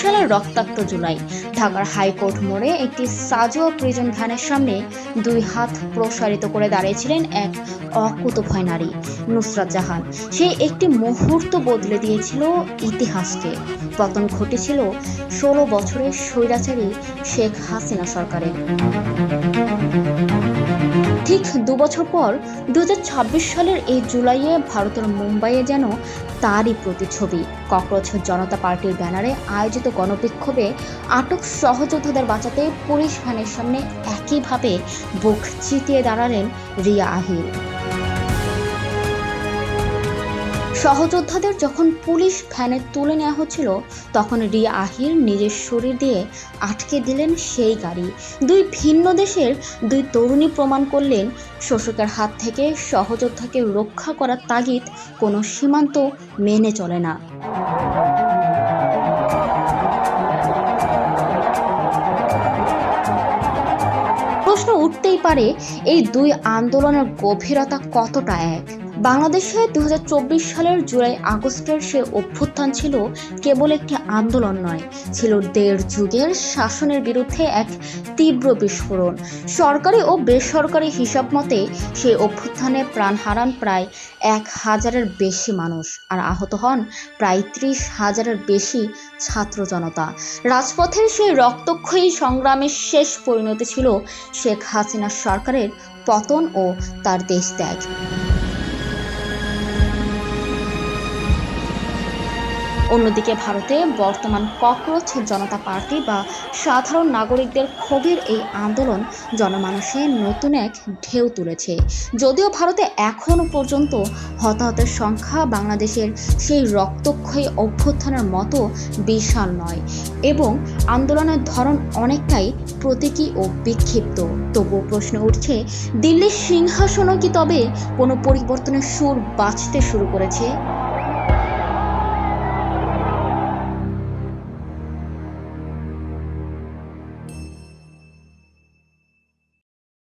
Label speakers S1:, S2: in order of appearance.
S1: সালের রক্তাক্ত জুলাই ঢাকার হাইকোর্ট মোড়ে একটি সাজোয়া প্রিজন ভ্যানের সামনে দুই হাত প্রসারিত করে দাঁড়িয়েছিলেন এক অকুতোভয় নারী, নুসরাত জাহান। সেই একটি মুহূর্ত বদলে দিয়েছিল ইতিহাসকে। পতন ঘটেছিল 16 বছরের স্বৈরাচারী শেখ হাসিনা সরকারের। ঠিক 2 বছর পর 2026 সালের এই জুলাইয়ে ভারতের মুম্বাইয়ে যেন তারই প্রতিচ্ছবি। ককরোচ জনতা পার্টির ব্যানারে আয়োজিত গণবিক্ষোভে আটক সহযোদ্ধাদের বাঁচাতে পুলিশ ভ্যানের সামনে একইভাবে বুক চিতিয়ে দাঁড়ালেন রিয়া আহির। সহযোদ্ধাদের যখন পুলিশ ভ্যানে তুলে নেওয়া হচ্ছিল, তখন রিয়া আহির নিজের শরীর দিয়ে আটকে দিলেন সেই গাড়ি। দুই ভিন্ন দেশের দুই তরুণী প্রমাণ করলেন, শোষকের হাত থেকে সহযোদ্ধাকে রক্ষা করার তাগিদ কোনো সীমান্ত মেনে চলে না। প্রশ্ন উঠতেই পারে, এই দুই আন্দোলনের গভীরতা কতটা এক? বাংলাদেশে 2024 সালের জুলাই আগস্টের সে অভ্যুত্থান ছিল কেবল একটি আন্দোলন নয়, ছিল দেড় যুগের শাসনের বিরুদ্ধে এক তীব্র বিস্ফোরণ। সরকারি ও বেসরকারি হিসাব মতে সেই অভ্যুত্থানে প্রাণ হারান প্রায় 1000-এর বেশি মানুষ, আর আহত হন প্রায় 30,000-এর বেশি ছাত্র জনতা। রাজপথের সেই রক্তক্ষয়ী সংগ্রামের শেষ পরিণতি ছিল শেখ হাসিনা সরকারের পতন ও তার দেশ ত্যাগ। অন্যদিকে ভারতে বর্তমান ককরোচ জনতা পার্টি বা সাধারণ নাগরিকদের ক্ষোভের এই আন্দোলন জনমানসে নতুন এক ঢেউ তুলেছে। যদিও ভারতে এখনও পর্যন্ত হতাহতের সংখ্যা বাংলাদেশের সেই রক্তক্ষয়ী অভ্যুত্থানের মতো বিশাল নয়, এবং আন্দোলনের ধরন অনেকটাই প্রতীকী ও বিক্ষিপ্ত। তবুও প্রশ্ন উঠছে, দিল্লির সিংহাসনও কি তবে কোনো পরিবর্তনের সুর বাজতে শুরু করেছে?